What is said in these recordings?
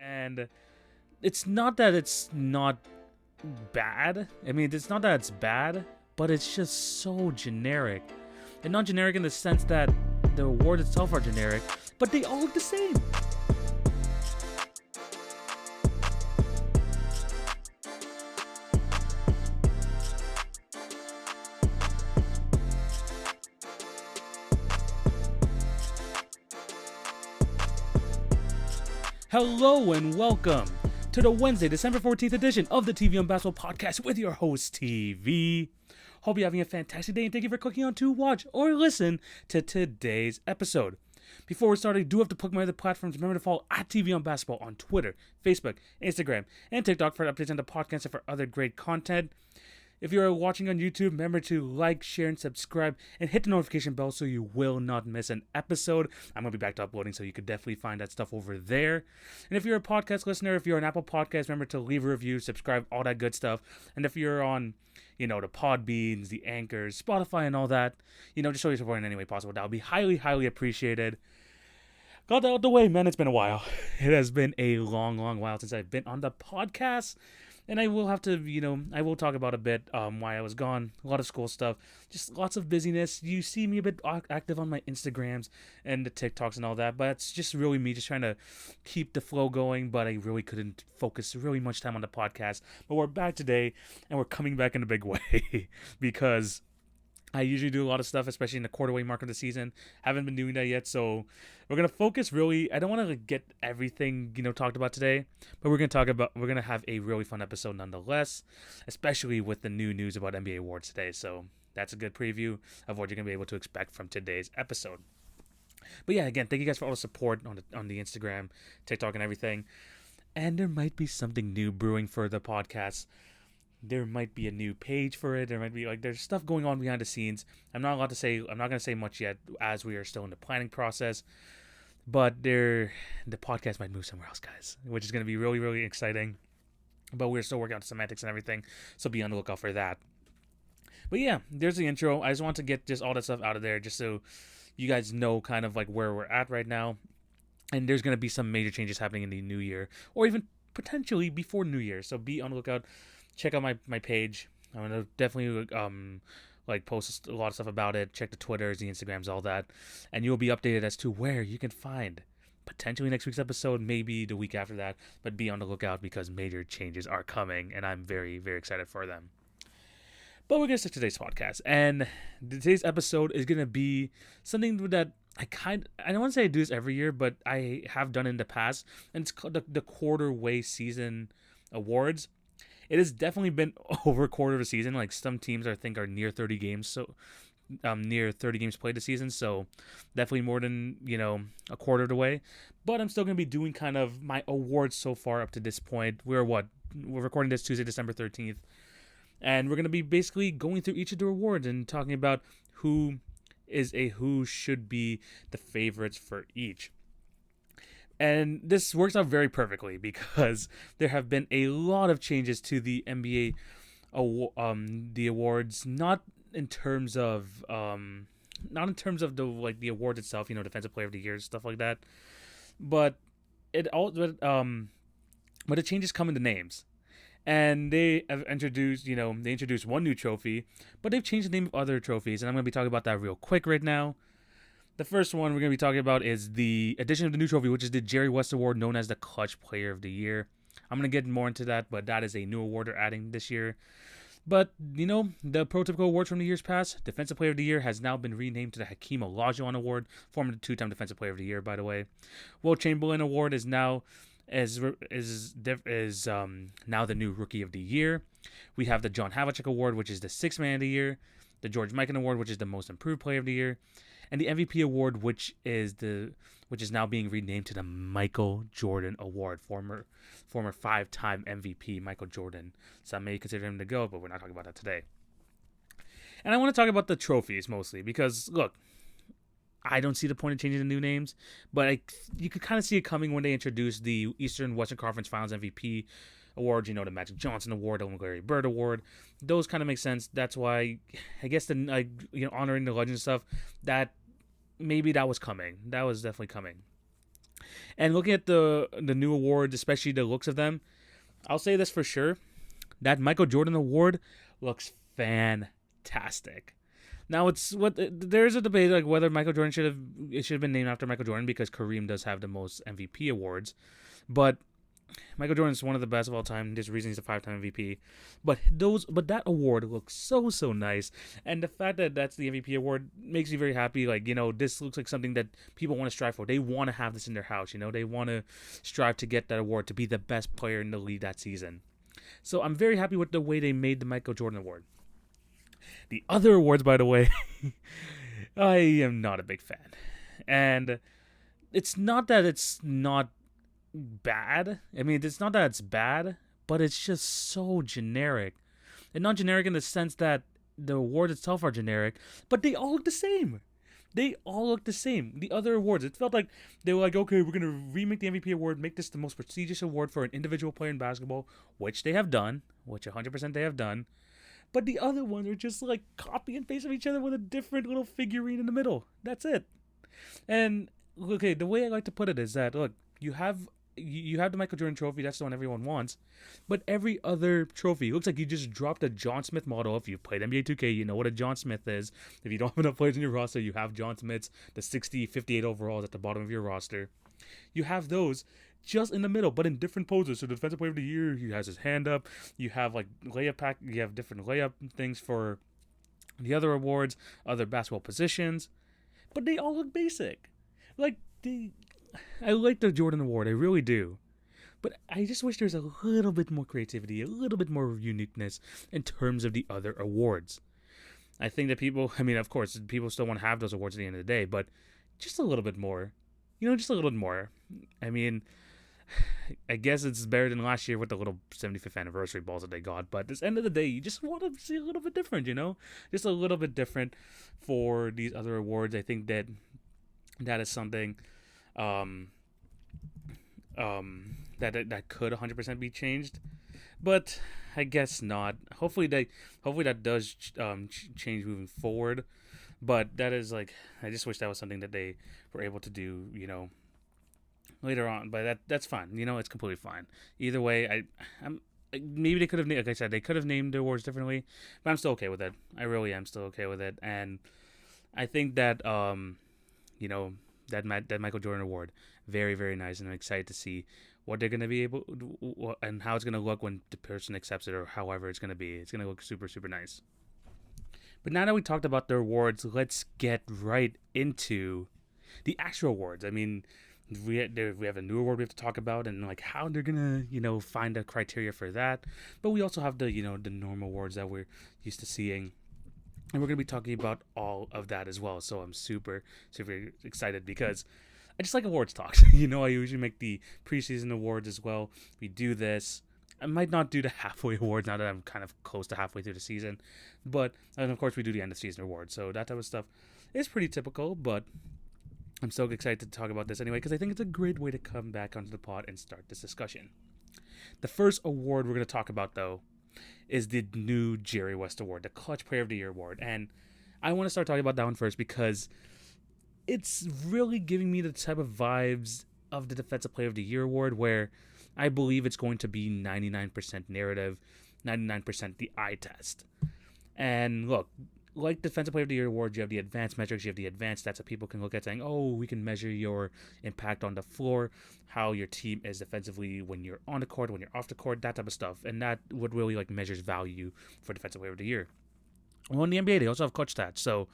And it's not that it's not bad. I mean, it's not that it's bad, but it's just so generic. And not generic in the sense that the awards itself are generic, but they all look the same. Hello and welcome to the Wednesday, December 14th edition of the TV on Basketball Podcast with your host, TV. Hope you're having a fantastic day and thank you for clicking on to watch or listen to today's episode. Before we start, I do have to plug my other platforms. Remember to follow at TV on Basketball on Twitter, Facebook, Instagram, and TikTok for updates on the podcast and for other great content. If you are watching on YouTube, remember to like, share, and subscribe, and hit the notification bell so you will not miss an episode. I'm going to be back to uploading, so you could definitely find that stuff over there. And if you're a podcast listener, if you're an Apple Podcast, remember to leave a review, subscribe, all that good stuff. And if you're on, the Podbeans, the Anchors, Spotify, and all that, just show your support in any way possible. That would be highly, highly appreciated. Got that out of the way, man. It's been a while. It has been a long, long while since I've been on the podcast. And I will have to, I will talk about a bit why I was gone. A lot of school stuff. Just lots of busyness. You see me a bit active on my Instagrams and the TikToks and all that. But it's just really me just trying to keep the flow going. But I really couldn't focus really much time on the podcast. But we're back today. And we're coming back in a big way. Because I usually do a lot of stuff, especially in the quarterway mark of the season. Haven't been doing that yet, so we're gonna focus really. I don't want to get everything talked about today, but we're gonna have a really fun episode nonetheless, especially with the new news about NBA awards today. So that's a good preview of what you're gonna be able to expect from today's episode. But yeah, again, thank you guys for all the support on the Instagram, TikTok, and everything. And there might be something new brewing for the podcast. There might be a new page for it. There might be there's stuff going on behind the scenes. I'm not going to say much yet as we are still in the planning process. But the podcast might move somewhere else, guys, which is going to be really, really exciting. But we're still working out the semantics and everything, so be on the lookout for that. But yeah, there's the intro. I just want to get just all that stuff out of there just so you guys know kind of where we're at right now. And there's going to be some major changes happening in the new year or even potentially before New Year. So be on the lookout. Check out my page. I'm gonna definitely post a lot of stuff about it. Check the Twitters, the Instagrams, all that, and you'll be updated as to where you can find potentially next week's episode, maybe the week after that. But be on the lookout because major changes are coming, and I'm very, very excited for them. But we're gonna start today's podcast, and today's episode is gonna be something that I don't want to say I do this every year, but I have done in the past, and it's called the quarter-way season awards. It has definitely been over a quarter of a season. Some teams I think are near 30 games, so near 30 games played this season. So definitely more than a quarter of the way. But I'm still gonna be doing kind of my awards so far up to this point. We're recording this Tuesday, December 13th, and we're gonna be basically going through each of the awards and talking about who should be the favorites for each. And this works out very perfectly because there have been a lot of changes to the NBA the awards, not in terms of the awards itself, defensive player of the year, stuff like that. But the changes come in the names. And they have introduced one new trophy, but they've changed the name of other trophies, and I'm going to be talking about that real quick right now. The first one we're going to be talking about is the addition of the new trophy, which is the Jerry West Award, known as the Clutch Player of the Year. I'm going to get more into that, but that is a new award they're adding this year. But, the prototypical awards from the years past, Defensive Player of the Year has now been renamed to the Hakeem Olajuwon Award, former two-time Defensive Player of the Year, by the way. Will Chamberlain Award is now now the new Rookie of the Year. We have the John Havlicek Award, which is the Sixth Man of the Year. The George Mikan Award, which is the Most Improved Player of the Year. And the MVP award, which is now being renamed to the Michael Jordan Award, former 5-time MVP Michael Jordan. Some may consider him the GOAT, but we're not talking about that today. And I want to talk about the trophies mostly because, look, I don't see the point of changing the new names, but you could kind of see it coming when they introduced the Eastern Western Conference Finals MVP awards, the Magic Johnson Award, the Larry Bird Award. Those kind of make sense. That's why I guess the honoring the legends and stuff, that maybe that was coming. That was definitely coming. And looking at the new awards, especially the looks of them, I'll say this for sure: that Michael Jordan award looks fantastic. Now it's what there's a debate like whether Michael Jordan should have been named after Michael Jordan because Kareem does have the most MVP awards, but Michael Jordan is one of the best of all time. There's a reason he's a 5-time MVP. But that award looks so nice, and the fact that that's the MVP award makes me very happy. Like, this looks like something that people want to strive for. They want to have this in their house. They want to strive to get that award to be the best player in the league that season. So I'm very happy with the way they made the Michael Jordan award. The other awards, by the way, I am not a big fan, and it's not that it's not bad. I mean, it's not that it's bad, but it's just so generic. And not generic in the sense that the awards itself are generic, but they all look the same. They all look the same. The other awards, it felt like they were like, okay, we're going to remake the MVP award, make this the most prestigious award for an individual player in basketball, which they have done, which 100% they have done. But the other ones are just like copy and paste of each other with a different little figurine in the middle. That's it. And, okay, the way I like to put it is that, look, you have the Michael Jordan trophy. That's the one everyone wants. But every other trophy looks like you just dropped a John Smith model. If you've played NBA 2K, you know what a John Smith is. If you don't have enough players in your roster, you have John Smith's, the 60, 58 overalls at the bottom of your roster. You have those just in the middle, but in different poses. So the defensive player of the year, he has his hand up. You have like layup pack. You have different layup things for the other awards, other basketball positions. But they all look basic. I like the Jordan Award, I really do. But I just wish there's a little bit more creativity, a little bit more uniqueness in terms of the other awards. I think that of course, people still want to have those awards at the end of the day, but just a little bit more. Just a little bit more. I mean, I guess it's better than last year with the little 75th anniversary balls that they got, but at the end of the day, you just want to see a little bit different, Just a little bit different for these other awards. I think that is something that could 100% be changed, but I guess not. Hopefully that does change moving forward. But that is I just wish that was something that they were able to do, later on. But that's fine. It's completely fine. Either way, I'm maybe they could have, like I said, they could have named the awards differently, but I'm still okay with it. I really am still okay with it, and I think that that Michael Jordan award, very, very nice, and I'm excited to see what they're going to be able to, and how it's going to look when the person accepts it, or however it's going to be. It's going to look super, super nice. But now that we talked about the awards, let's get right into the actual awards. I mean, we have a new award we have to talk about, and how they're gonna find a criteria for that. But we also have the the normal awards that we're used to seeing. And we're going to be talking about all of that as well. So I'm super, super excited because I just like awards talks. I usually make the preseason awards as well. We do this. I might not do the halfway awards now that I'm kind of close to halfway through the season. And of course, we do the end of season awards. So that type of stuff is pretty typical. But I'm so excited to talk about this anyway because I think it's a great way to come back onto the pod and start this discussion. The first award we're going to talk about, though, is the new Jerry West Award, the Clutch Player of the Year Award. And I want to start talking about that one first because it's really giving me the type of vibes of the Defensive Player of the Year Award where I believe it's going to be 99% narrative, 99% the eye test. And look, like Defensive Player of the Year Award, you have the advanced metrics, you have the advanced stats that people can look at saying, oh, we can measure your impact on the floor, how your team is defensively when you're on the court, when you're off the court, that type of stuff. And that would really measures value for Defensive Player of the Year. Well, in the NBA, they also have clutch stats. So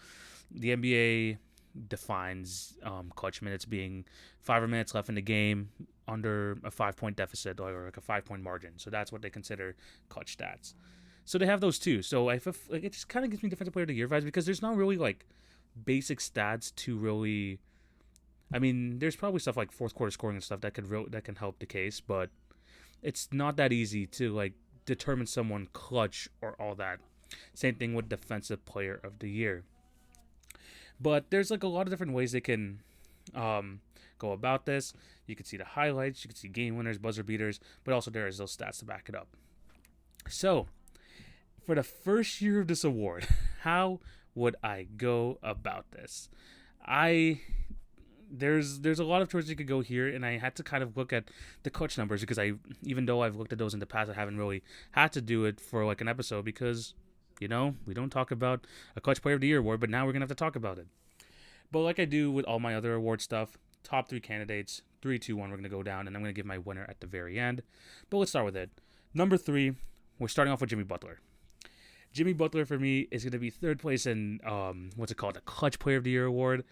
the NBA defines clutch minutes being 5 minutes left in the game under a 5-point deficit or a 5-point margin. So that's what they consider clutch stats. So they have those too. So it just kind of gives me Defensive Player of the Year vibes because there's not really basic stats to really. I mean, there's probably stuff like fourth quarter scoring and stuff that can help the case, but it's not that easy to determine someone clutch or all that. Same thing with Defensive Player of the Year. But there's a lot of different ways they can go about this. You can see the highlights, you can see game winners, buzzer beaters, but also there is those stats to back it up. So, for the first year of this award, how would I go about this? there's a lot of choices you could go here, and I had to kind of look at the clutch numbers because even though I've looked at those in the past, I haven't really had to do it for like an episode because we don't talk about a clutch player of the year award, but now we're gonna have to talk about it. But like I do with all my other award stuff, top three candidates, 3, 2, 1, we're gonna go down, and I'm gonna give my winner at the very end. But let's start with it. Number 3, we're starting off with Jimmy Butler. Jimmy Butler for me is gonna be third place in the clutch player of the year award.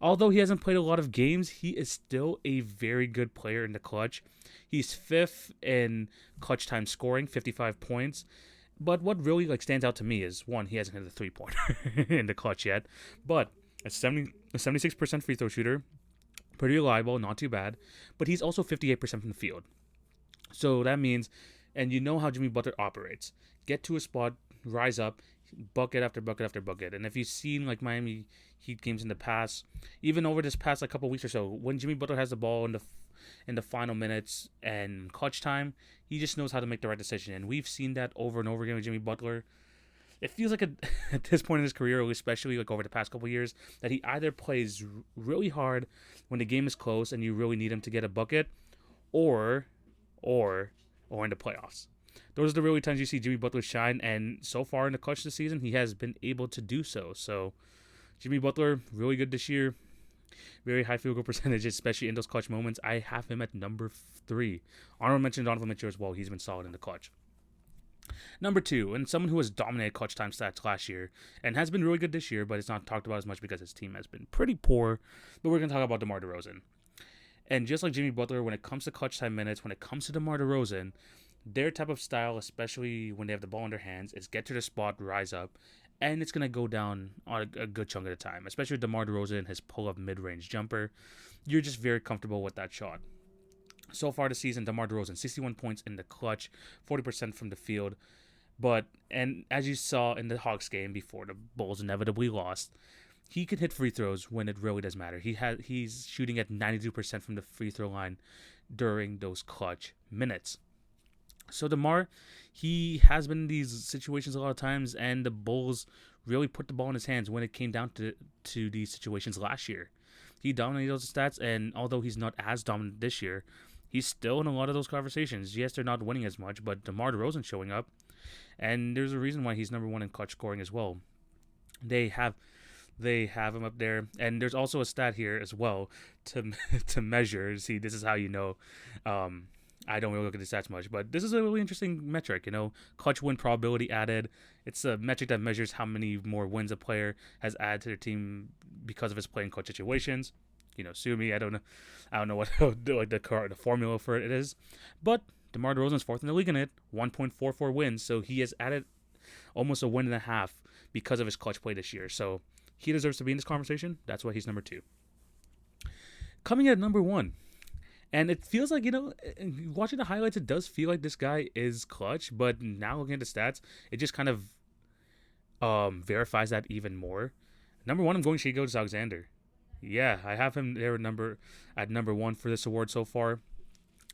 Although he hasn't played a lot of games, he is still a very good player in the clutch. He's 5th in clutch time scoring, 55 points. But what really stands out to me is, one, he hasn't hit a 3-pointer in the clutch yet. But a 76% free throw shooter, pretty reliable, not too bad. But he's also 58% from the field. So that means, and you know how Jimmy Butler operates. Get to a spot, rise up, bucket after bucket after bucket. And if you've seen Miami Heat games in the past, even over this past couple weeks or so, when Jimmy Butler has the ball in the final minutes and clutch time, he just knows how to make the right decision. And we've seen that over and over again with Jimmy Butler. It feels like at this point in his career, especially over the past couple of years, that he either plays really hard when the game is close and you really need him to get a bucket, or in the playoffs. Those are the really times you see Jimmy Butler shine, and so far in the clutch this season, he has been able to do so. So, Jimmy Butler, really good this year. Very high field goal percentage, especially in those clutch moments. I have him at number 3. Honorable mention Donovan Mitchell as well. He's been solid in the clutch. Number 2, and someone who has dominated clutch time stats last year and has been really good this year, but it's not talked about as much because his team has been pretty poor. But we're going to talk about DeMar DeRozan. And just like Jimmy Butler, when it comes to clutch time minutes, when it comes to DeMar DeRozan, their type of style, especially when they have the ball in their hands, is get to the spot, rise up, and it's going to go down on a good chunk of the time. Especially with DeMar DeRozan and his pull-up mid-range jumper. You're just very comfortable with that shot. So far this season, DeMar DeRozan, 61 points in the clutch, 40% from the field. And as you saw in the Hawks game before the Bulls inevitably lost, he can hit free throws when it really does matter. He's shooting at 92% from the free throw line during those clutch minutes. So DeMar, he has been in these situations a lot of times, and the Bulls really put the ball in his hands when it came down to these situations last year. He dominated those stats, and although he's not as dominant this year, he's still in a lot of those conversations. Yes, they're not winning as much, but DeMar DeRozan's showing up, and there's a reason why he's number 1 in clutch scoring as well. They have him up there, and there's also a stat here as well to measure. See, this is how you know. I don't really look at the stats much, but this is a really interesting metric. Clutch win probability added. It's a metric that measures how many more wins a player has added to their team because of his play in clutch situations. Sue me. I don't know what the formula for it is, but DeMar DeRozan's 4th in the league in it, 1.44 wins. So he has added almost a win and a half because of his clutch play this year. So he deserves to be in this conversation. That's why he's number 2. Coming in at number 1. And it feels like, watching the highlights, it does feel like this guy is clutch. But now looking at the stats, it just kind of verifies that even more. Number 1, I'm going Shai Gilgeous-Alexander. Yeah, I have him there at number 1 for this award so far.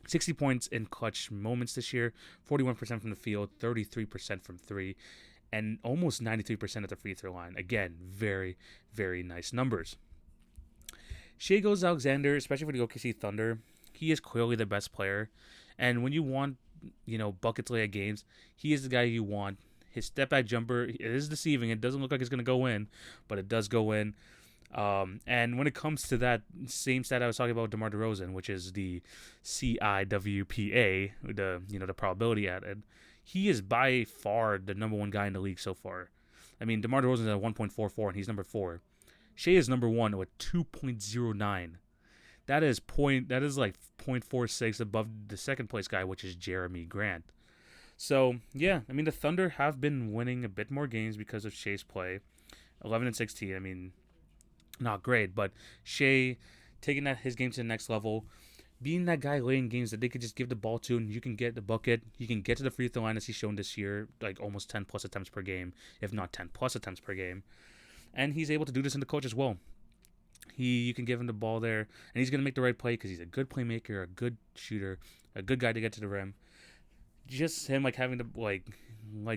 60 points in clutch moments this year, 41% from the field, 33% from 3, and almost 93% at the free throw line. Again, very, very nice numbers. Shai Gilgeous-Alexander, especially for the OKC Thunder, he is clearly the best player. And when you want, buckets late at games, he is the guy you want. His step back jumper, it is deceiving. It doesn't look like it's going to go in, but it does go in. And when it comes to that same stat I was talking about, DeMar DeRozan, which is the CIWPA, the probability added, he is by far the number 1 guy in the league so far. I mean, DeMar DeRozan is at 1.44, and he's number 4. Shai is number 1 with 2.09. That is 0.46 above the second place guy, which is Jeremy Grant. So, yeah, I mean, the Thunder have been winning a bit more games because of Shai's play. 11-16, I mean, not great, but Shai taking his game to the next level, being that guy late in games that they could just give the ball to and you can get the bucket, you can get to the free throw line as he's shown this year, almost 10 plus attempts per game, if not 10 plus attempts per game. And he's able to do this in the coach as well. You can give him the ball there, and he's going to make the right play because he's a good playmaker, a good shooter, a good guy to get to the rim. Just him having to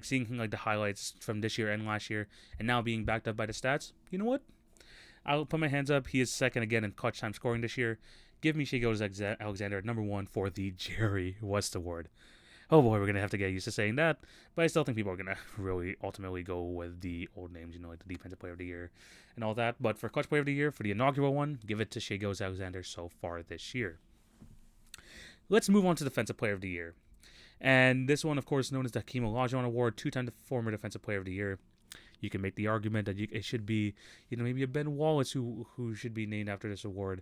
seeing the highlights from this year and last year, and now being backed up by the stats. You know what? I'll put my hands up. He is second again in clutch time scoring this year. Give me Shea Alexander at number 1 for the Jerry West Award. Oh boy, we're going to have to get used to saying that. But I still think people are going to really ultimately go with the old names, like the Defensive Player of the Year and all that. But for Clutch Player of the Year, for the inaugural one, give it to Shea Alexander so far this year. Let's move on to Defensive Player of the Year. And this one, of course, known as the Hakeem Olajuwon Award, 2-time former Defensive Player of the Year. You can make the argument that it should be, maybe a Ben Wallace who should be named after this award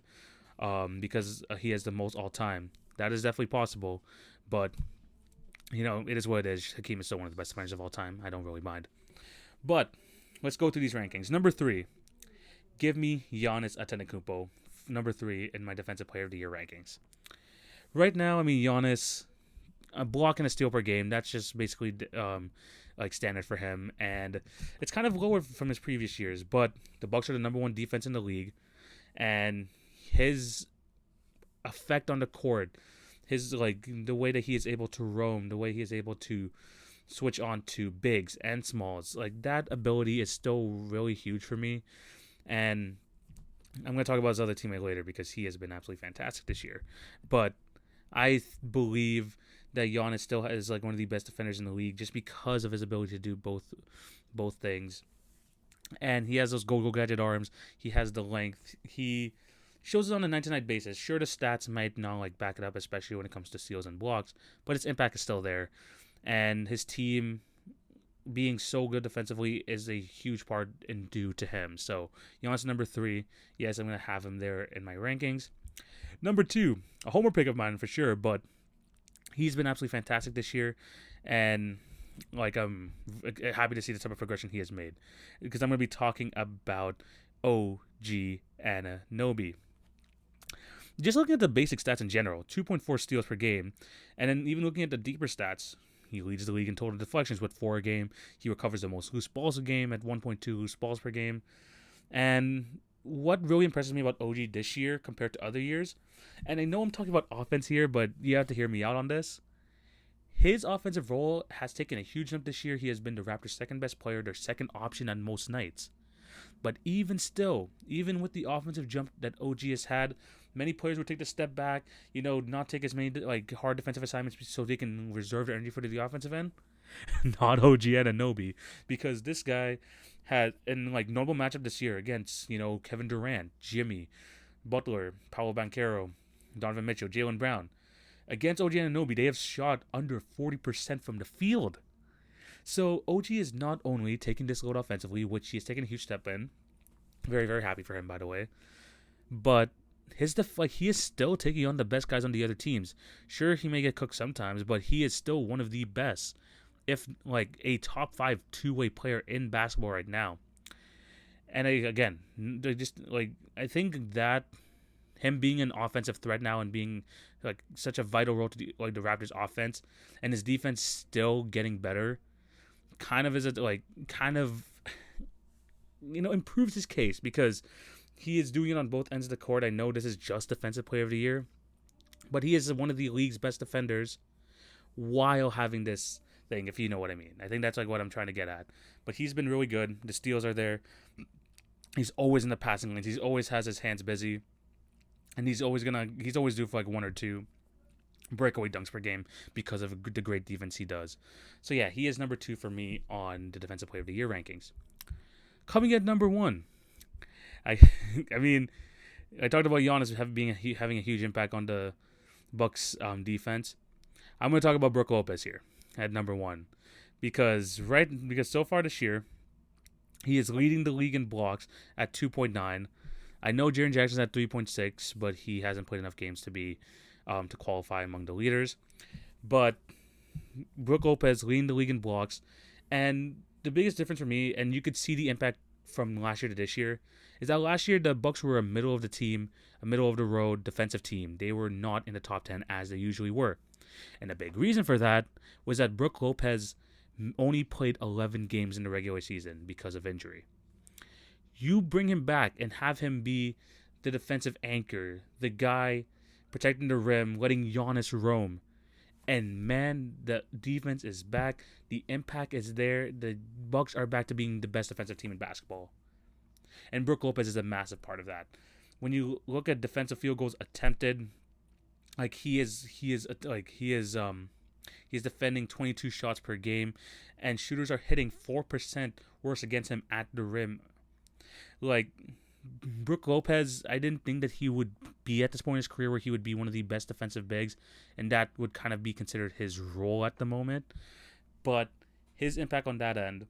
because he has the most all-time. That is definitely possible, but, it is what it is. Hakeem is still one of the best defenders of all time. I don't really mind. But let's go through these rankings. Number 3, give me Giannis Antetokounmpo, number 3 in my Defensive Player of the Year rankings. Right now, Giannis, a block and a steal per game, that's just basically standard for him, and it's kind of lower from his previous years, but the Bucks are the number 1 defense in the league, and his effect on the court, his the way that he is able to roam, the way he is able to switch on to bigs and smalls, that ability is still really huge for me. And I'm going to talk about his other teammate later because he has been absolutely fantastic this year, but I believe that Giannis still is one of the best defenders in the league just because of his ability to do both things. And he has those go gadget arms. He has the length. He shows it on a 99 basis. Sure, the stats might not back it up, especially when it comes to steals and blocks, but his impact is still there. And his team being so good defensively is a huge part and due to him. So Giannis number 3. Yes, I'm going to have him there in my rankings. Number 2, a homer pick of mine for sure, but he's been absolutely fantastic this year, and I'm happy to see the type of progression he has made, because I'm going to be talking about OG Anunoby. Just looking at the basic stats in general, 2.4 steals per game, and then even looking at the deeper stats, he leads the league in total deflections with 4 a game. He recovers the most loose balls a game at 1.2 loose balls per game. And what really impresses me about OG this year compared to other years, and I know I'm talking about offense here, but you have to hear me out on this. His offensive role has taken a huge jump this year. He has been the Raptors' second best player, their second option on most nights. But even still, even with the offensive jump that OG has had, many players would take the step back, not take as many hard defensive assignments so they can reserve their energy for the offensive end. Not OG Anunoby, because this guy had in normal matchup this year against Kevin Durant, Jimmy Butler, Paolo Banchero, Donovan Mitchell, Jaylen Brown. Against OG Anunoby, they have shot under 40% from the field. So OG is not only taking this load offensively, which he has taken a huge step in. Very, very happy for him, by the way. But he is still taking on the best guys on the other teams. Sure, he may get cooked sometimes, but he is still one of the best, if a top 5 two-way player in basketball right now. And I think that him being an offensive threat now and being such a vital role to the Raptors offense, and his defense still getting better, improves his case, because he is doing it on both ends of the court. I know this is just Defensive Player of the Year, but he is one of the league's best defenders while having this thing, if you know what I mean. I think that's what I'm trying to get at. But he's been really good. The steals are there. He's always in the passing lanes. He always has his hands busy. And he's always due for 1 or 2 breakaway dunks per game because of the great defense he does. So yeah, he is number 2 for me on the Defensive Player of the Year rankings. Coming at number 1, I talked about Giannis having a huge impact on the Bucks defense. I'm going to talk about Brook Lopez here at number 1, because so far this year he is leading the league in blocks at 2.9. I know Jaren Jackson's at 3.6, but he hasn't played enough games to be to qualify among the leaders. But Brook Lopez leading the league in blocks, and the biggest difference for me, and you could see the impact from last year to this year, is that last year the Bucks were a middle of the road defensive team. They were not in the top 10 as they usually were. And a big reason for that was that Brook Lopez only played 11 games in the regular season because of injury. You bring him back and have him be the defensive anchor, the guy protecting the rim, letting Giannis roam. And man, the defense is back. The impact is there. The Bucks are back to being the best defensive team in basketball. And Brook Lopez is a massive part of that. When you look at defensive field goals attempted, like he's defending 22 shots per game, and shooters are hitting 4% worse against him at the rim. Like, Brook Lopez, I didn't think that he would be at this point in his career where he would be one of the best defensive bigs, and that would kind of be considered his role at the moment. But his impact on that end,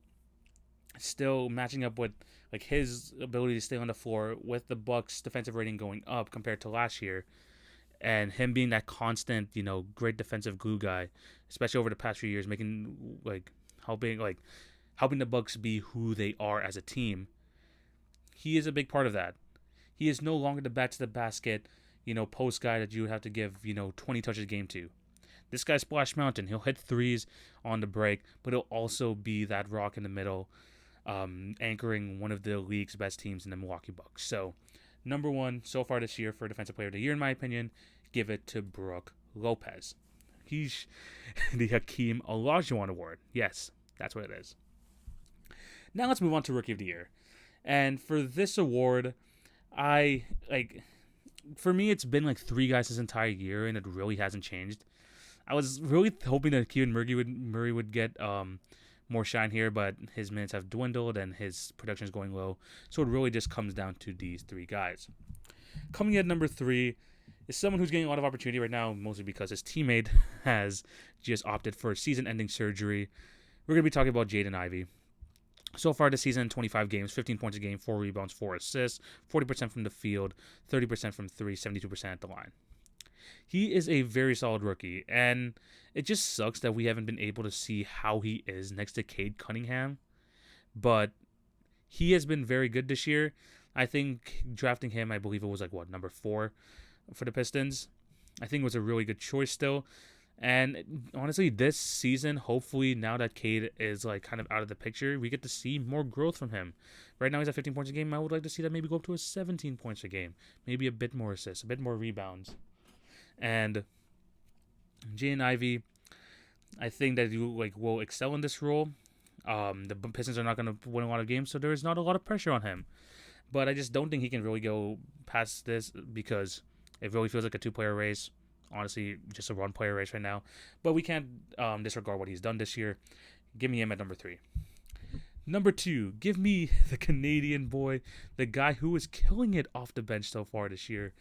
still matching up with like his ability to stay on the floor with the Bucks' defensive rating going up compared to last year, and him being that constant, great defensive glue guy, especially over the past few years, making helping the Bucks be who they are as a team. He is a big part of that. He is no longer the back to the basket, post guy that you would have to give, 20 touches a game to. This guy's Splash Mountain. He'll hit threes on the break, but he'll also be that rock in the middle, anchoring one of the league's best teams in the Milwaukee Bucks. So, number one so far this year for Defensive Player of the Year, in my opinion, give it to Brook Lopez. He's the Hakeem Olajuwon Award. Yes, that's what it is. Now let's move on to Rookie of the Year. And for this award, for me, it's been like three guys this entire year, and it really hasn't changed. I was really hoping that Keegan Murray would get more shine here, but his minutes have dwindled and his production is going low. So it really just comes down to these three guys. Coming in at number 3 is someone who's getting a lot of opportunity right now, mostly because his teammate has just opted for season-ending surgery. We're going to be talking about Jaden Ivey. So far this season, 25 games, 15 points a game, 4 rebounds, 4 assists, 40% from the field, 30% from 3, 72% at the line. He is a very solid rookie, and it just sucks that we haven't been able to see how he is next to Cade Cunningham, but he has been very good this year. I think drafting him, I believe it was number 4 for the Pistons. I think it was a really good choice still. And honestly, this season, hopefully, now that Cade is kind of out of the picture, we get to see more growth from him. Right now, he's at 15 points a game. I would like to see that maybe go up to a 17 points a game. Maybe a bit more assists, a bit more rebounds. And Jaden Ivey, I think that you will excel in this role. The Pistons are not going to win a lot of games, so there is not a lot of pressure on him. But I just don't think he can really go past this because it really feels like a 2-player race. Honestly, just a 1-player race right now. But we can't disregard what he's done this year. Give me him at number 3. Number 2, give me the Canadian boy, the guy who is killing it off the bench so far this year.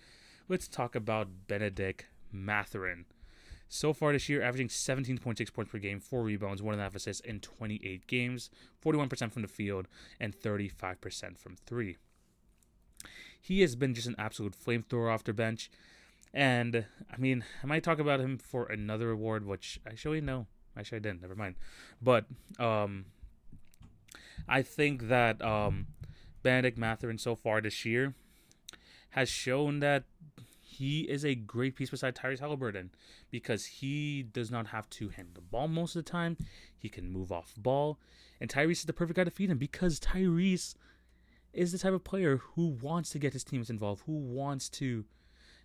Let's talk about Bennedict Mathurin. So far this year, averaging 17.6 points per game, 4 rebounds, 1.5 assists in 28 games, 41% from the field, and 35% from 3. He has been just an absolute flamethrower off the bench. And, I might talk about him for another award, which actually, no. Actually, I didn't. Never mind. But I think that Bennedict Mathurin so far this year has shown that he is a great piece beside Tyrese Halliburton because he does not have to handle the ball most of the time. He can move off ball. And Tyrese is the perfect guy to feed him because Tyrese is the type of player who wants to get his teams involved, who wants to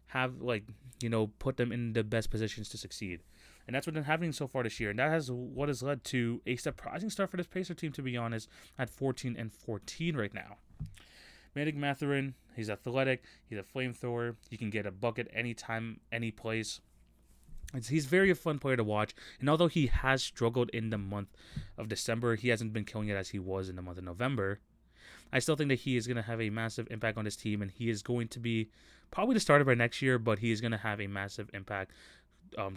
have, put them in the best positions to succeed. And that's what's been happening so far this year. And that has what has led to a surprising start for this Pacer team, to be honest, at 14-14 right now. Bennedict Mathurin, he's athletic, he's a flamethrower, he can get a bucket anytime, any place. He's very a fun player to watch, and although he has struggled in the month of December, he hasn't been killing it as he was in the month of November. I still think that he is going to have a massive impact on this team, and he is going to be probably the starter by next year, but he is going to have a massive impact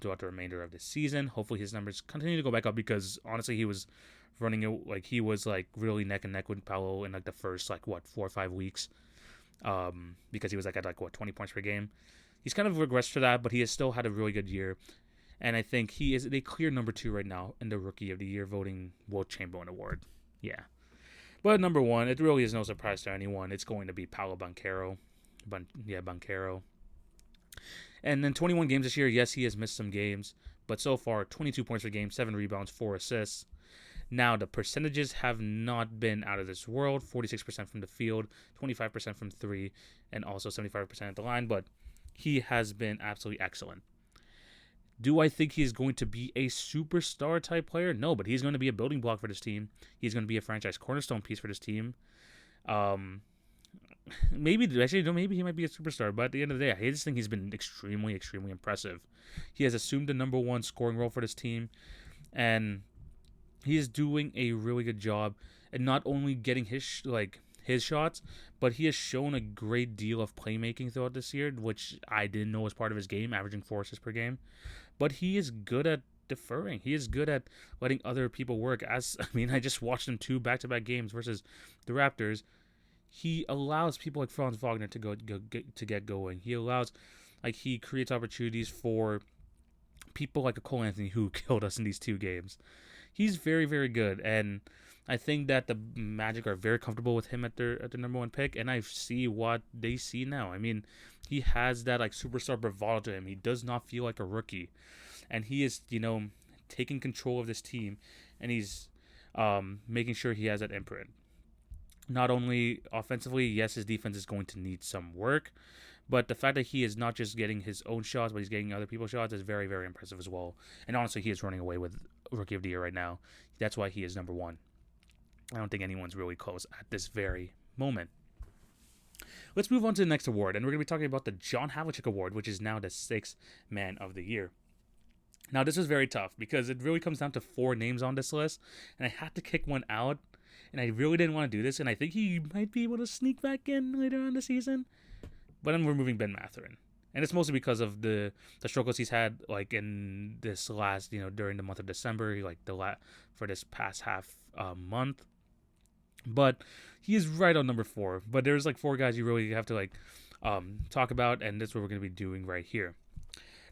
throughout the remainder of this season. Hopefully his numbers continue to go back up because, honestly, he was running really neck and neck with Paolo in the first 4 or 5 weeks because he was at 20 points per game. He's kind of regressed to that, but he has still had a really good year, and I think he is a clear number 2 right now in the Rookie of the Year voting Wilt Chamberlain Award. Yeah, but number 1, it really is no surprise to anyone. It's going to be Paolo Banchero. Banchero. And in 21 games this year, yes, he has missed some games, but so far 22 points per game, 7 rebounds, 4 assists. Now, the percentages have not been out of this world. 46% from the field, 25% from 3, and also 75% at the line. But he has been absolutely excellent. Do I think he's going to be a superstar type player? No, but he's going to be a building block for this team. He's going to be a franchise cornerstone piece for this team. maybe actually no, maybe he might be a superstar. But at the end of the day, I just think he's been extremely, extremely impressive. He has assumed the number one scoring role for this team, and he is doing a really good job and not only getting his shots, but he has shown a great deal of playmaking throughout this year, which I didn't know was part of his game, averaging 4 assists per game. But he is good at deferring. He is good at letting other people work. I just watched him 2 back-to-back games versus the Raptors. He allows people like Franz Wagner to get going. He allows, he creates opportunities for people like a Cole Anthony who killed us in these 2 games. He's very, very good, and I think that the Magic are very comfortable with him at their number one pick, and I see what they see now. I mean, he has that superstar bravado to him. He does not feel like a rookie, and he is taking control of this team, and he's making sure he has that imprint. Not only offensively, yes, his defense is going to need some work, but the fact that he is not just getting his own shots, but he's getting other people's shots is very, very impressive as well. And honestly, he is running away with Rookie of the Year right now. That's why he is number one. I don't think anyone's really close at this very moment. Let's move on to the next award, and we're going to be talking about the John Havlicek Award, which is now the 6th Man of the Year. Now, this was very tough because it really comes down to 4 names on this list, and I had to kick one out, and I really didn't want to do this, and I think he might be able to sneak back in later on the season. But I'm removing Ben Mathurin. And it's mostly because of the struggles he's had in this last, during the month of December, for this past half month. But he is right on number 4. But there's 4 guys you really have to talk about, and that's what we're going to be doing right here.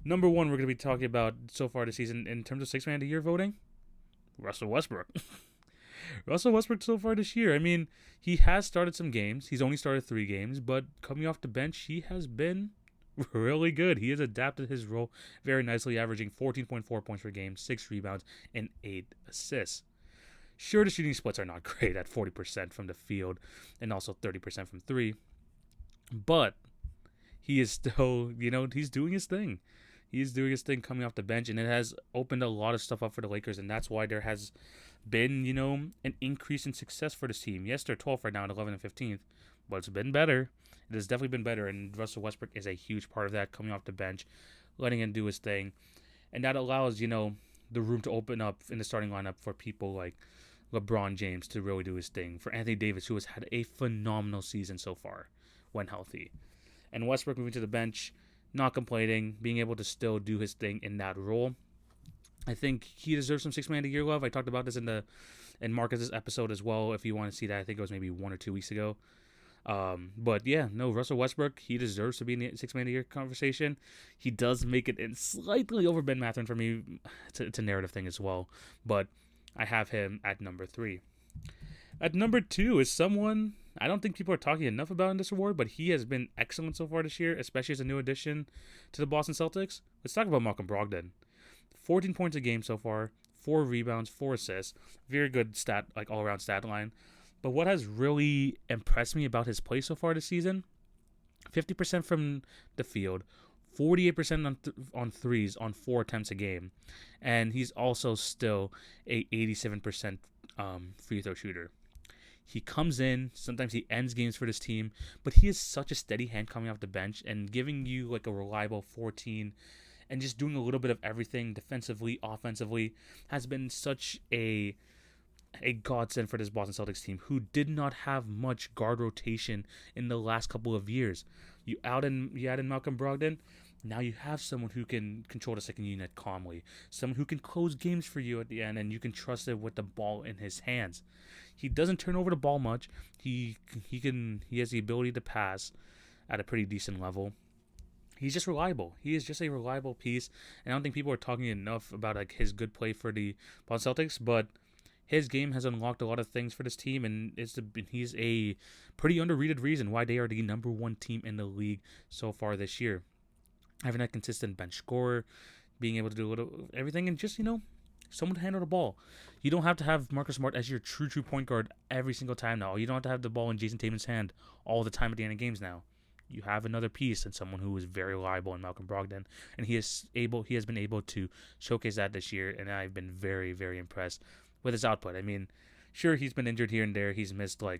Number 1, we're going to be talking about so far this season in terms of 6th Man of the Year voting, Russell Westbrook. Russell Westbrook so far this year. I mean, he has started some games. He's only started 3 games, but coming off the bench, he has been really good. He has adapted his role very nicely, averaging 14.4 points per game, 6 rebounds, and 8 assists. Sure, the shooting splits are not great at 40% from the field and also 30% from 3, but he is still, he's doing his thing. He's doing his thing coming off the bench, and it has opened a lot of stuff up for the Lakers, and that's why there has been, an increase in success for this team. Yes, they're 12th right now at 11th and 15th, but it's been better. It has definitely been better, and Russell Westbrook is a huge part of that, coming off the bench, letting him do his thing. And that allows, the room to open up in the starting lineup for people like LeBron James to really do his thing, for Anthony Davis, who has had a phenomenal season so far when healthy. And Westbrook moving to the bench, not complaining, being able to still do his thing in that role. I think he deserves some 6th Man of the Year love. I talked about this in Marcus's episode as well. If you want to see that, I think it was maybe 1 or 2 weeks ago. But yeah, no, Russell Westbrook, he deserves to be in the 6th Man of the Year conversation. He does make it in slightly over Ben Mathurin for me. It's a narrative thing as well. But I have him at number 3. At number 2 is someone I don't think people are talking enough about in this award, but he has been excellent so far this year, especially as a new addition to the Boston Celtics. Let's talk about Malcolm Brogdon. 14 points a game so far, 4 rebounds, 4 assists. Very good all-around stat line. But what has really impressed me about his play so far this season, 50% from the field, 48% on threes on 4 attempts a game. And he's also still a 87% free throw shooter. He comes in, sometimes he ends games for this team, but he is such a steady hand coming off the bench and giving you a reliable 14 and just doing a little bit of everything defensively, offensively, has been such a godsend for this Boston Celtics team, who did not have much guard rotation in the last couple of years. You add in Malcolm Brogdon, now you have someone who can control the second unit calmly, someone who can close games for you at the end, and you can trust it with the ball in his hands. He doesn't turn over the ball much. He has the ability to pass at a pretty decent level. He's just reliable. He is just a reliable piece, and I don't think people are talking enough about his good play for the Boston Celtics, but his game has unlocked a lot of things for this team, and he's a pretty underrated reason why they are the number 1 team in the league so far this year. Having that consistent bench scorer, being able to do a little everything, and just, someone to handle the ball. You don't have to have Marcus Smart as your true point guard every single time now. You don't have to have the ball in Jason Tatum's hand all the time at the end of games now. You have another piece and someone who is very reliable in Malcolm Brogdon, and he has been able to showcase that this year, and I've been very, very impressed with his output. I mean, sure, he's been injured here and there. He's missed 5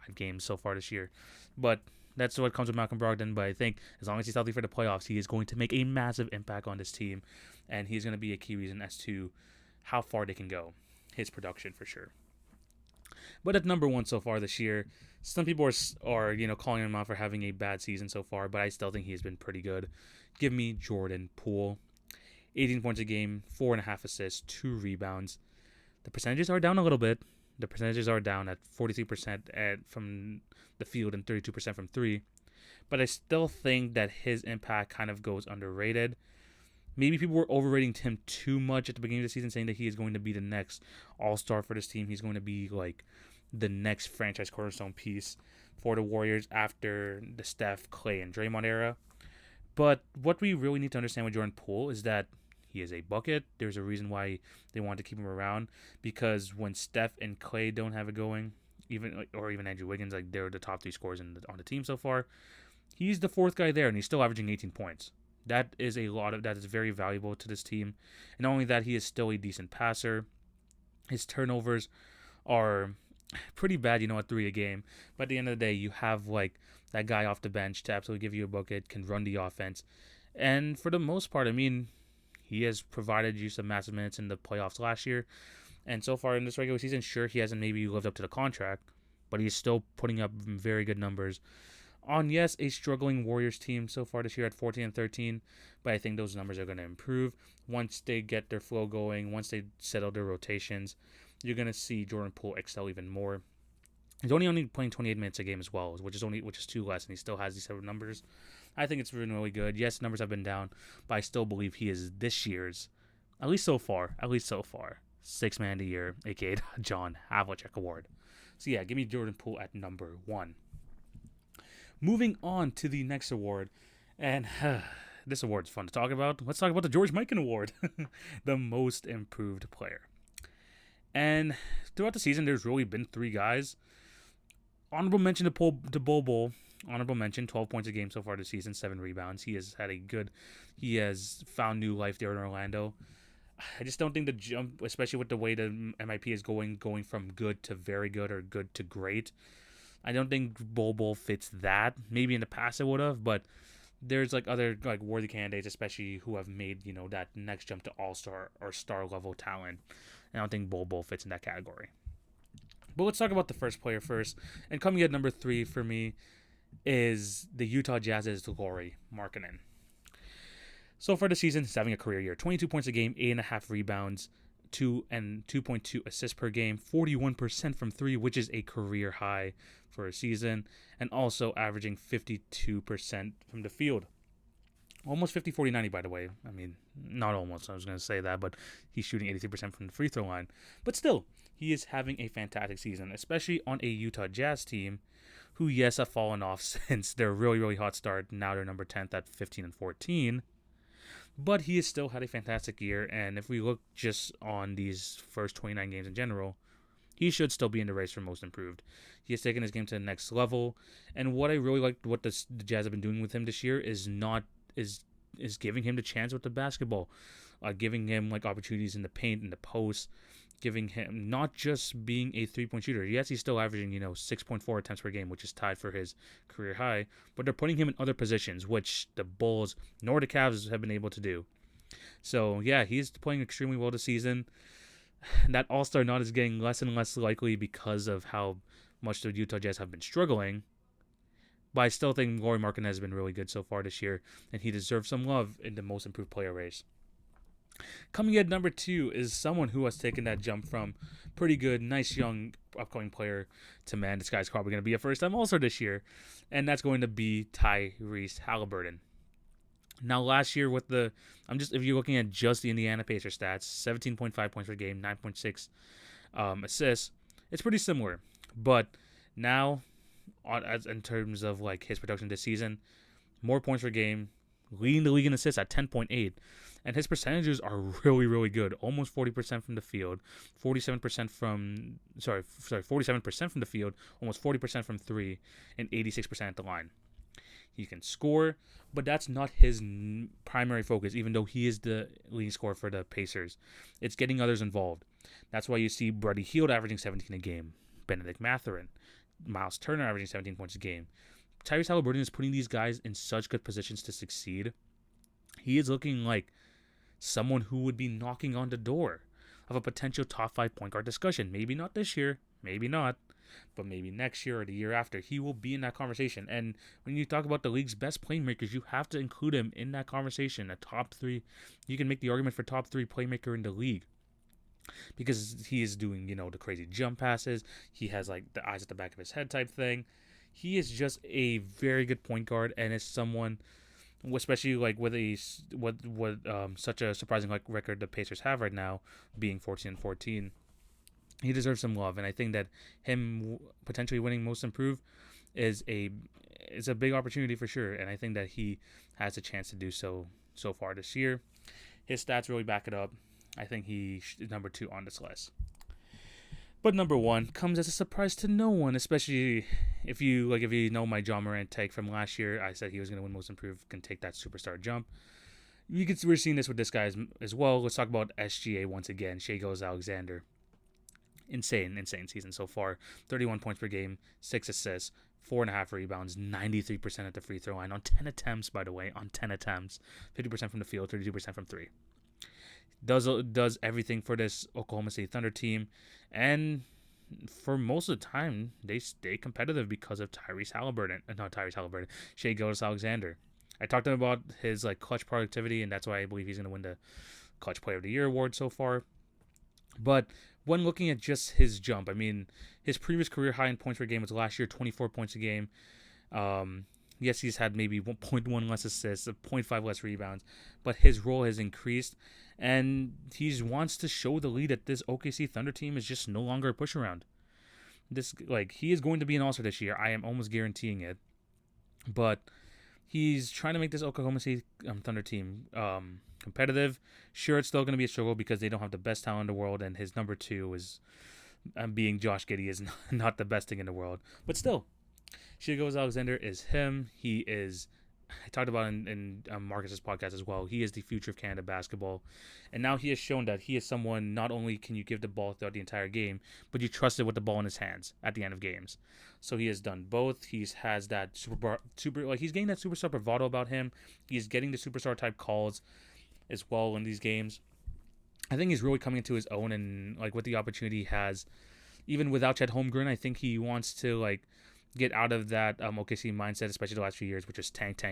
5 games so far this year. But that's what comes with Malcolm Brogdon. But I think as long as he's healthy for the playoffs, he is going to make a massive impact on this team. And he's going to be a key reason as to how far they can go. His production for sure. But at number 1 so far this year, some people are calling him out for having a bad season so far, but I still think he's been pretty good. Give me Jordan Poole. 18 points a game, 4.5 assists, 2 rebounds. The percentages are down a little bit. The percentages are down at 43% from the field and 32% from 3. But I still think that his impact kind of goes underrated. Maybe people were overrating him too much at the beginning of the season, saying that he is going to be the next all-star for this team. He's going to be like the next franchise cornerstone piece for the Warriors after the Steph, Clay, and Draymond era. But what we really need to understand with Jordan Poole is that he is a bucket. There's a reason why they want to keep him around, because when Steph and Clay don't have it going, even Andrew Wiggins, like they're the top 3 scorers on the team so far, he's the 4th guy there, and he's still averaging 18 points. That is very valuable to this team. And not only that, he is still a decent passer. His turnovers are pretty bad, at 3 a game. But at the end of the day, you have like that guy off the bench to absolutely give you a bucket, can run the offense. And for the most part, I mean, he has provided you some massive minutes in the playoffs last year. And so far in this regular season, sure, he hasn't maybe lived up to the contract, but he's still putting up very good numbers on, yes, a struggling Warriors team so far this year at 14-13, but I think those numbers are going to improve once they get their flow going, once they settle their rotations. You're going to see Jordan Poole excel even more. He's only playing 28 minutes a game as well, which is 2 less, and he still has these type of numbers. I think it's really, really good. Yes, numbers have been down, but I still believe he is this year's, at least so far, 6th man of the year, aka John Havlicek Award. So yeah, give me Jordan Poole at number 1. Moving on to the next award, and this award's fun to talk about. Let's talk about the George Mikan Award, the most improved player. And throughout the season, there's really been 3 guys. Honorable mention to Bol Bol. Honorable mention, 12 points a game so far this season, 7 rebounds. He has found new life there in Orlando. I just don't think the jump, especially with the way the MIP is going from good to very good or good to great, I don't think Bol Bol fits that. Maybe in the past it would have, but there's like other like worthy candidates, especially who have made that next jump to all-star or star level talent. I don't think Bol Bol fits in that category. But let's talk about the first player first. And coming at number 3 for me is the Utah Jazz's Lauri Markkanen. So far this season, he's having a career year. 22 points a game, 8.5 rebounds, 2.2 assists per game, 41% from 3, which is a career high for a season, and also averaging 52% from the field. Almost 50-40-90, by the way. I mean, not almost, I was going to say that, but he's shooting 83% from the free throw line. But still, he is having a fantastic season, especially on a Utah Jazz team who, yes, have fallen off since their really, really hot start. Now they're number 10th at 15-14. But he has still had a fantastic year, and if we look just on these first 29 games in general, he should still be in the race for most improved. He has taken his game to the next level, and what I really like what the Jazz have been doing with him this year is giving him the chance with the basketball, giving him like opportunities in the paint, in the post, giving him not just being a 3-point shooter. Yes, he's still averaging 6.4 attempts per game, which is tied for his career high, but they're putting him in other positions, which the Bulls nor the Cavs have been able to do. So yeah, he's playing extremely well this season. That All-Star nod is getting less and less likely because of how much the Utah Jazz have been struggling. But I still think Lauri Markkanen has been really good so far this year, and he deserves some love in the most improved player race. Coming at number 2 is someone who has taken that jump from pretty good, nice young upcoming player to, man, this guy's probably going to be a first-time All-Star this year, and that's going to be Tyrese Halliburton. Now, last year if you're looking at just the Indiana Pacers stats, 17.5 points per game, 9.6 assists, it's pretty similar. But now, as in terms of like his production this season, more points per game, leading the league in assists at 10.8, and his percentages are really, really good. Almost 40% from the field, 47% from the field, almost 40% from 3, and 86% at the line. He can score, but that's not his primary focus, even though he is the leading scorer for the Pacers. It's getting others involved. That's why you see Buddy Hield averaging 17 a game, Benedict Mathurin, Miles Turner averaging 17 points a game. Tyrese Halliburton is putting these guys in such good positions to succeed. He is looking like someone who would be knocking on the door of a potential top 5 point guard discussion. Maybe not this year, maybe not, but maybe next year or the year after. He will be in that conversation. And when you talk about the league's best playmakers, you have to include him in that conversation. A top 3, you can make the argument for top 3 playmaker in the league. Because he is doing, the crazy jump passes. He has like the eyes at the back of his head type thing. He is just a very good point guard, and is someone, especially like with such a surprising like record the Pacers have right now, being 14-14. He deserves some love, and I think that him potentially winning Most Improved is a big opportunity for sure, and I think that he has a chance to do so far this year. His stats really back it up. I think he is number 2 on this list. But number 1 comes as a surprise to no one, especially if you know my John Morant take from last year. I said he was going to win Most Improved, can take that superstar jump. We're seeing this with this guy as well. Let's talk about SGA once again. Shai Gilgeous-Alexander. Insane season so far. 31 points per game, 6 assists, 4.5 rebounds, 93% at the free throw line on 10 attempts, by the way, 50% from the field, 32% from 3. Does everything for this Oklahoma City Thunder team, and for most of the time they stay competitive because of Shai Gilgeous-Alexander. I talked to him about his like clutch productivity, and that's why I believe he's going to win the Clutch Player of the Year award so far. But when looking at just his jump, I mean, his previous career high in points per game was last year, 24 points a game. Yes, he's had maybe 1.1 less assists, 0.5 less rebounds, but his role has increased, and he wants to show the league that this OKC Thunder team is just no longer a push around. He is going to be an All-Star this year. I am almost guaranteeing it. But he's trying to make this Oklahoma City Thunder team competitive. Sure, it's still going to be a struggle because they don't have the best talent in the world, and his number 2 is being Josh Giddey is not the best thing in the world. But still, Shai Gilgeous-Alexander is him. He is, I talked about in Marcus's podcast as well, he is the future of Canada basketball. And now he has shown that he is someone, not only can you give the ball throughout the entire game, but you trust it with the ball in his hands at the end of games. So he has done both. He has that he's getting that superstar bravado about him. He's getting the superstar type calls as well in these games. I think he's really coming into his own, and like with the opportunity he has, even without Chet Holmgren, I think he wants to get out of that OKC mindset, especially the last few years, which is tank.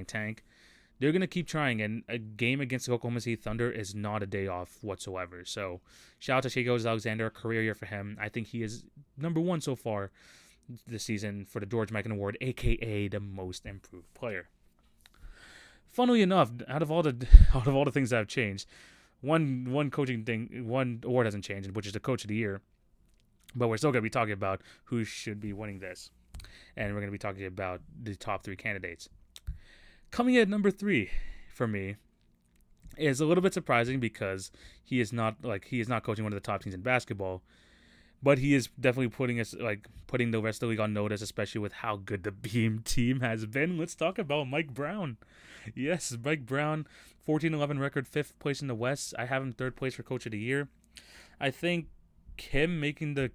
They're going to keep trying, and a game against the Oklahoma City Thunder is not a day off whatsoever. So shout out to Shai Gilgeous-Alexander, a career year for him. I think he is number 1 so far this season for the George Mikan Award, a.k.a. the Most Improved Player. Funnily enough, out of all the things that have changed, one coaching thing, one award hasn't changed, which is the Coach of the Year. But we're still going to be talking about who should be winning this. And we're going to be talking about the top 3 candidates. Coming in at number 3 for me is a little bit surprising because he is not coaching one of the top teams in basketball, but he is definitely putting the rest of the league on notice, especially with how good the Beam team has been. Let's talk about Mike Brown. Yes, Mike Brown, 14-11 record, 5th place in the West. I have him 3rd place for Coach of the Year. I think him making the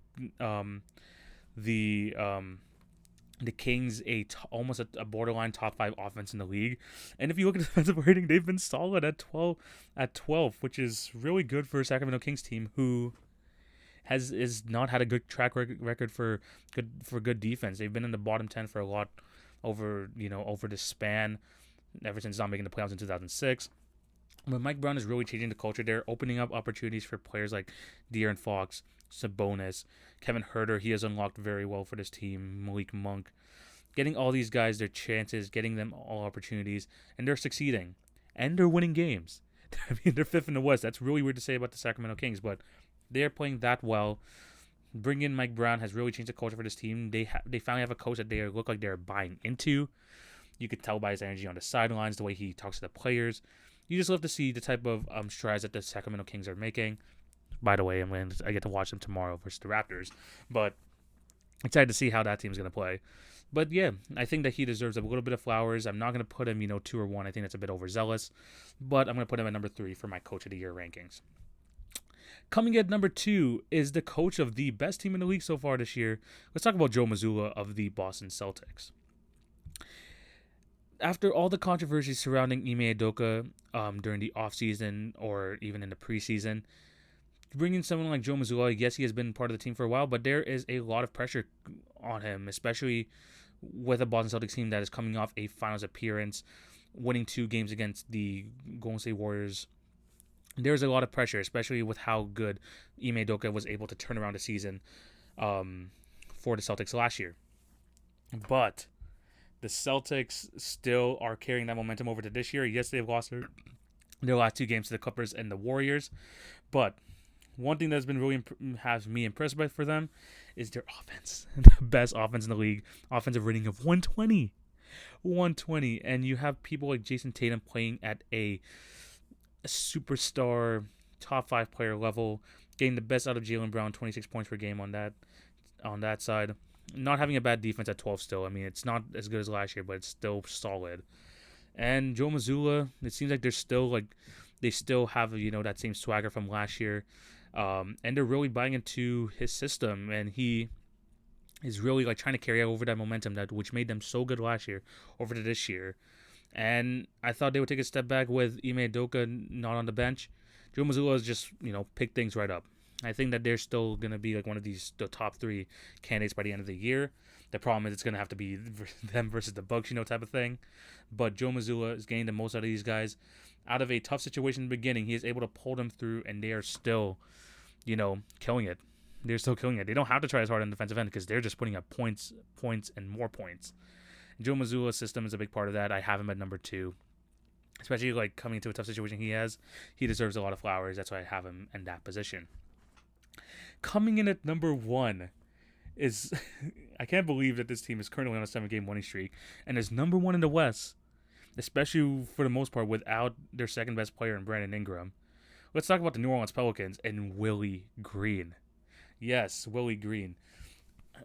Kings almost a borderline top 5 offense in the league, and if you look at the defensive rating, they've been solid at 12, which is really good for a Sacramento Kings team who is not had a good track record for good defense. They've been in the bottom 10 for a lot over the span ever since not making the playoffs in 2006. But Mike Brown is really changing the culture there, opening up opportunities for players like De'Aaron Fox, Sabonis, Kevin Huerter. He has unlocked very well for this team. Malik Monk, getting all these guys their chances, getting them all opportunities, and they're succeeding, and they're winning games. I mean, they're 5th in the West. That's really weird to say about the Sacramento Kings, but they are playing that well. Bringing in Mike Brown has really changed the culture for this team. They finally have a coach that they look like they're buying into. You could tell by his energy on the sidelines, the way he talks to the players. You just love to see the type of strides that the Sacramento Kings are making. By the way, I get to watch them tomorrow versus the Raptors. But excited to see how that team's going to play. But yeah, I think that he deserves a little bit of flowers. I'm not going to put him, 2 or 1. I think that's a bit overzealous. But I'm going to put him at number 3 for my Coach of the Year rankings. Coming at number 2 is the coach of the best team in the league so far this year. Let's talk about Joe Mazzulla of the Boston Celtics. After all the controversy surrounding Ime Udoka during the offseason or even in the preseason, bringing someone like Joe Mazzulla, yes, he has been part of the team for a while, but there is a lot of pressure on him, especially with a Boston Celtics team that is coming off a finals appearance, winning 2 games against the Golden State Warriors. There's a lot of pressure, especially with how good Ime Udoka was able to turn around the season for the Celtics last year. But the Celtics still are carrying that momentum over to this year. Yes, they've lost their last 2 games to the Clippers and the Warriors, but one thing that's been really has me impressed by for them is their offense. The best offense in the league. Offensive rating of 120. 120. And you have people like Jason Tatum playing at a superstar, top 5 player level, getting the best out of Jaylen Brown, 26 points per game on that side. Not having a bad defense at 12 still. I mean, it's not as good as last year, but it's still solid. And Joe Mazzulla, it seems like they still have, that same swagger from last year. And they're really buying into his system, and he is really trying to carry over that momentum which made them so good last year over to this year. And I thought they would take a step back with Ime Udoka not on the bench. Joe Mazzulla has just picked things right up. I think that they're still gonna be one of the top 3 candidates by the end of the year. The problem is it's gonna have to be them versus the Bucks, type of thing. But Joe Mazzulla is getting the most out of these guys. Out of a tough situation in the beginning, he is able to pull them through, and they are still killing it. They're still killing it. They don't have to try as hard on the defensive end because they're just putting up points, and more points. Joe Mazzulla's system is a big part of that. I have him at number 2. Especially coming into a tough situation he deserves a lot of flowers. That's why I have him in that position. Coming in at number 1 is I can't believe that this team is currently on a 7-game winning streak and is number 1 in the West, especially for the most part without their second best player in Brandon Ingram. Let's talk about the New Orleans Pelicans and Willie Green. Yes, Willie Green.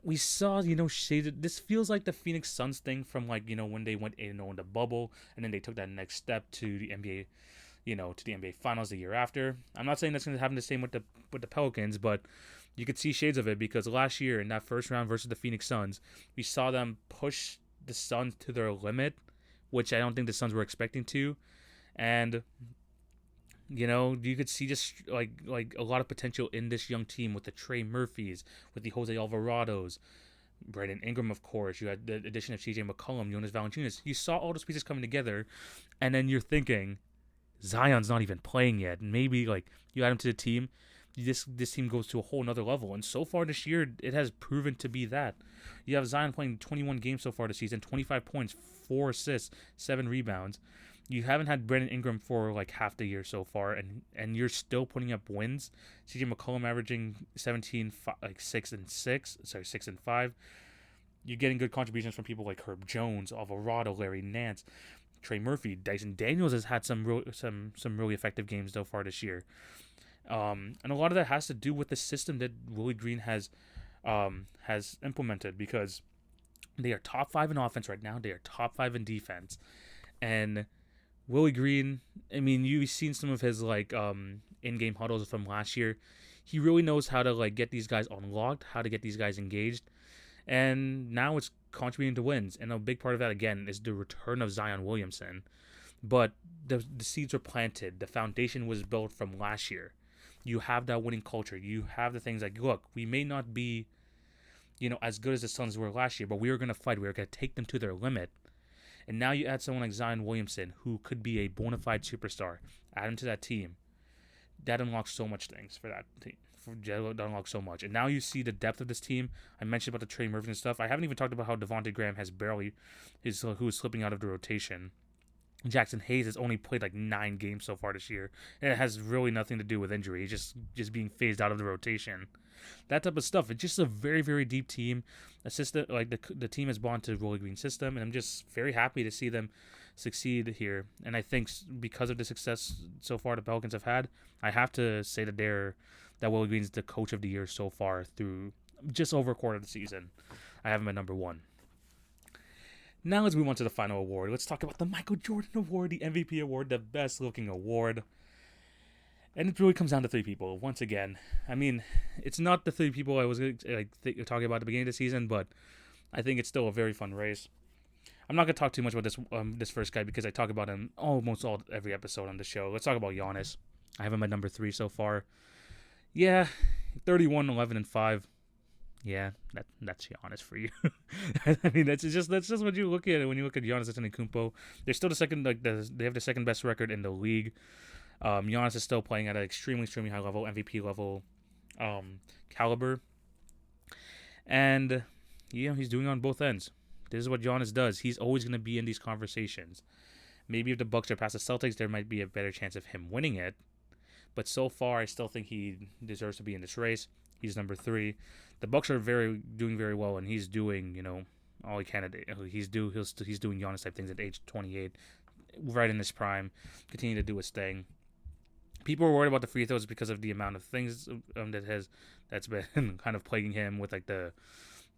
We saw, shaded. This feels like the Phoenix Suns thing from when they went 8-0 in the bubble, and then they took that next step to the NBA, to the NBA Finals the year after. I'm not saying that's going to happen the same with the Pelicans, but you could see shades of it because last year in that first round versus the Phoenix Suns, we saw them push the Suns to their limit, which I don't think the Suns were expecting to, and you could see just like a lot of potential in this young team with the Trey Murphys, with the Jose Alvarados, Brandon Ingram, of course. You had the addition of CJ McCollum, Jonas Valanciunas. You saw all those pieces coming together, and then you're thinking, Zion's not even playing yet. And maybe you add him to the team, this team goes to a whole nother level. And so far this year, it has proven to be that. You have Zion playing 21 games so far this season, 25 points, 4 assists, 7 rebounds. You haven't had Brandon Ingram for half the year so far, and you're still putting up wins. CJ McCollum averaging 17, 6 and 5. You're getting good contributions from people like Herb Jones, Alvarado, Larry Nance, Trey Murphy. Dyson Daniels has had some really effective games so far this year. And a lot of that has to do with the system that Willie Green has implemented, because they are top 5 in offense right now. They are top 5 in defense, and Willie Green, I mean, you've seen some of his in-game huddles from last year. He really knows how to get these guys unlocked, how to get these guys engaged, and now it's contributing to wins. And a big part of that again is the return of Zion Williamson. But the seeds were planted. The foundation was built from last year. You have that winning culture. You have the things look, we may not be, as good as the Suns were last year, but we are going to fight. We are going to take them to their limit. And now you add someone like Zion Williamson, who could be a bona fide superstar. Add him to that team. That unlocks so much things for that team. That unlocks so much. And now you see the depth of this team. I mentioned about the Trey Murphy and stuff. I haven't even talked about how Devontae Graham who is slipping out of the rotation. Jackson Hayes has only played 9 games so far this year. And it has really nothing to do with injury. He's just being phased out of the rotation. That type of stuff. It's just a very, very deep team. A system, the team has bond to Willie Green's system, and I'm just very happy to see them succeed here. And I think because of the success so far the Pelicans have had, I have to say that Willie Green's the coach of the year so far through just over a quarter of the season. I have him at number 1. Now let's move on to the final award. Let's talk about the Michael Jordan Award, the MVP award, the best looking award. And it really comes down to three people. Once again, I mean, it's not the three people I was talking about at the beginning of the season, but I think it's still a very fun race. I'm not gonna talk too much about this first guy because I talk about him almost every episode on the show. Let's talk about Giannis. I have him at number 3 so far. Yeah, 31, 11, and 5. Yeah, that's Giannis for you. I mean, that's just what you look at when you look at Giannis Antetokounmpo. They're still the second, they have the second best record in the league. Giannis is still playing at an extremely high level, MVP level caliber, and he's doing it on both ends. This is what Giannis does. He's always going to be in these conversations. Maybe if the Bucks are past the Celtics, there might be a better chance of him winning it. But so far, I still think he deserves to be in this race. He's number 3. The Bucks are doing very well, and he's doing all he can. He's doing Giannis type things at age 28, right in his prime, continue to do his thing. People are worried about the free throws because of the amount of things that's been kind of plaguing him with like the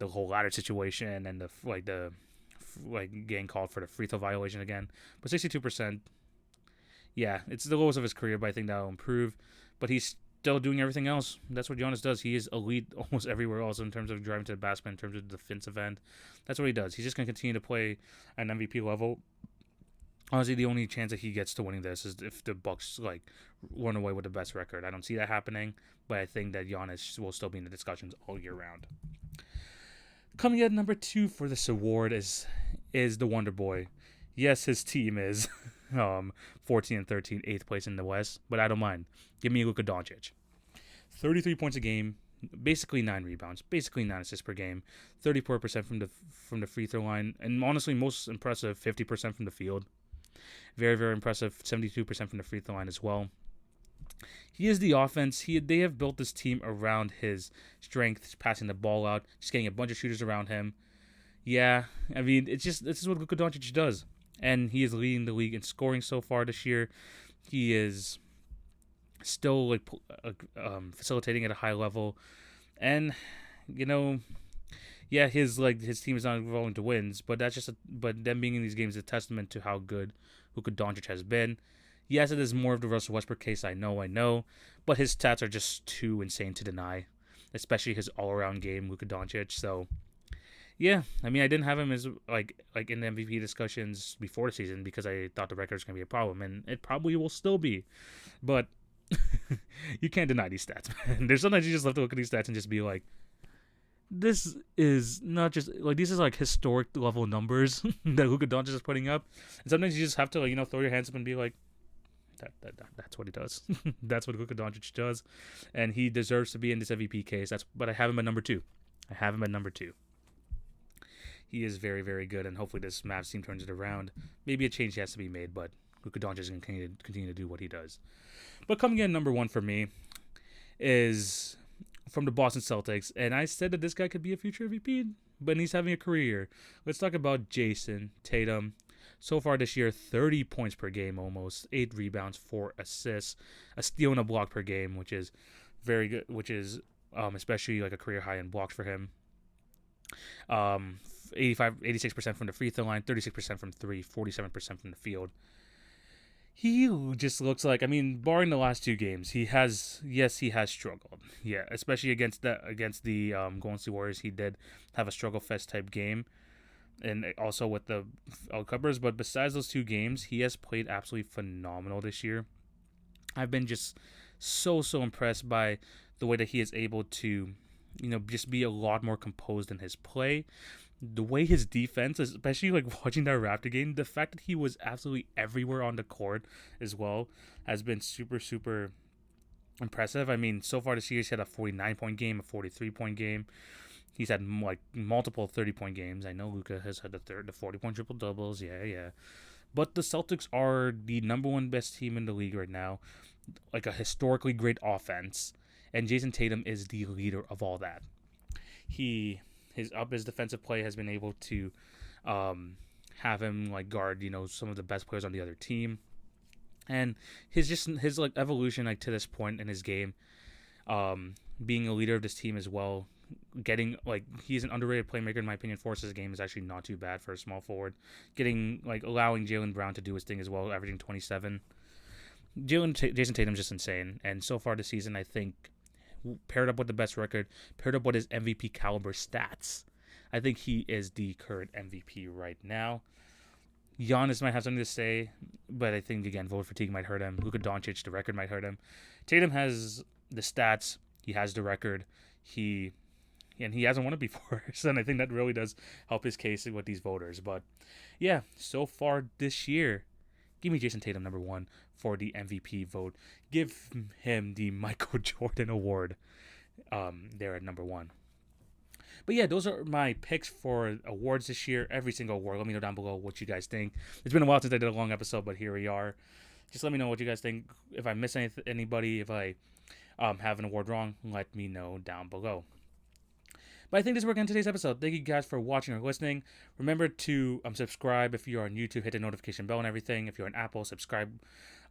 whole ladder situation and the getting called for the free throw violation again. But 62%, yeah, it's the lowest of his career, but I think that'll improve. But he's still doing everything else. That's what Giannis does. He is elite almost everywhere else in terms of driving to the basket, in terms of the defensive end. That's what he does. He's just going to continue to play at an MVP level. Honestly, the only chance that he gets to winning this is if the Bucks run away with the best record. I don't see that happening, but I think that Giannis will still be in the discussions all year round. Coming at number 2 for this award is the Wonder Boy. Yes, his team is 14 and 13, 8th place in the West, but I don't mind. Give me Luka Doncic. 33 points a game, basically 9 rebounds, basically 9 assists per game, 34% from the free throw line, and honestly, most impressive, 50% from the field. Very, very impressive, 72% from the free throw line as well. He is the offense. They have built this team around his strength, passing the ball out, just getting a bunch of shooters around him. Yeah, I mean, this is what Luka Doncic does. And he is leading the league in scoring so far this year. He is still facilitating at a high level. And, yeah, his team is not rolling to wins, but but them being in these games is a testament to how good Luka Doncic has been. Yes, it is more of the Russell Westbrook case, I know, but his stats are just too insane to deny, especially his all-around game, Luka Doncic. So, yeah, I mean, I didn't have him as in the MVP discussions before the season because I thought the record was going to be a problem, and it probably will still be, but you can't deny these stats, man. There's sometimes you just have to look at these stats and just be like, this is not just these are historic level numbers that Luka Doncic is putting up, and sometimes you just have to throw your hands up and be like, that's what he does. That's what Luka Doncic does, and he deserves to be in this MVP case. But I have him at number 2. He is very, very good, and hopefully this Mavs team turns it around. Maybe a change has to be made, but Luka Doncic is going to continue to do what he does. But coming in number 1 for me is from the Boston Celtics, and I said that this guy could be a future MVP, but he's having a career. Let's talk about Jason Tatum. So far this year, 30 points per game almost, 8 rebounds, 4 assists, a steal and a block per game, which is very good, which is especially a career high in blocks for him. 86% from the free throw line, 36% from 3, 47% from the field. He just looks like, barring the last 2 games, he has struggled. Yeah, especially against the Golden State Warriors, he did have a struggle fest type game. And also with the Clippers, but besides those 2 games, he has played absolutely phenomenal this year. I've been just so impressed by the way that he is able to, just be a lot more composed in his play. The way his defense, especially watching that Raptor game, the fact that he was absolutely everywhere on the court as well has been super impressive. So far this year, he's had a 49-point game, a 43-point game. He's had multiple 30-point games. I know Luka has had the 40-point triple doubles. Yeah. But the Celtics are the number 1 best team in the league right now, a historically great offense, and Jason Tatum is the leader of all that. His defensive play has been able to have him guard some of the best players on the other team, and his evolution to this point in his game, being a leader of this team as well. Getting he's an underrated playmaker in my opinion. Forces game is actually not too bad for a small forward. Getting allowing Jaylen Brown to do his thing as well, averaging 27. Jason Tatum's just insane, and so far this season, I think, paired up with the best record, paired up with his MVP caliber stats, I think he is the current MVP right now. Giannis might have something to say, but I think, again, vote fatigue might hurt him. Luka Doncic, the record might hurt him. Tatum has the stats. He has the record. He hasn't won it before, so I think that really does help his case with these voters. But, yeah, so far this year, give me Jason Tatum number one for the MVP vote. Give him the Michael Jordan Award there at number one. But yeah, those are my picks for awards this year. Every single award. Let me know down below what you guys think. It's been a while since I did a long episode, but here we are. Just let me know what you guys think. If I miss anybody, if I have an award wrong, let me know down below. But I think this is where we're going to today's episode. Thank you guys for watching or listening. Remember to subscribe if you're on YouTube. Hit the notification bell and everything. If you're on Apple, subscribe.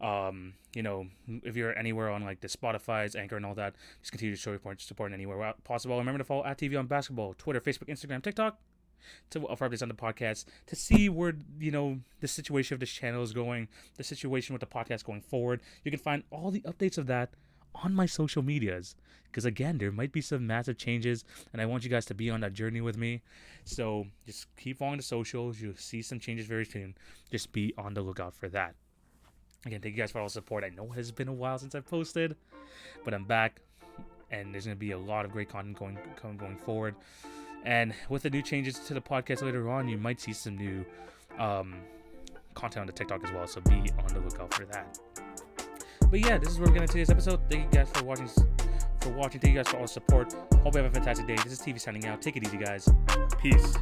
If you're anywhere on like the Spotify's, Anchor, and all that, just continue to show your support anywhere possible. Remember to follow at TV on Basketball, Twitter, Facebook, Instagram, TikTok, for updates on the podcast, to see where the situation of this channel is going, the situation with the podcast going forward. You can find all the updates of that on my social medias, because again, there might be some massive changes, and I want you guys to be on that journey with me. So just keep following the socials. You'll see some changes very soon. Just be on the lookout for that. Again, thank you guys for all the support. I know it has been a while since I've posted, but I'm back, and there's going to be a lot of great content going forward. And with the new changes to the podcast later on, you might see some new content on the TikTok as well, so be on the lookout for that. But yeah, this is where we're going to today's episode. Thank you guys for watching. Thank you guys for all the support. Hope you have a fantastic day. This is TV signing out. Take it easy, guys. Peace.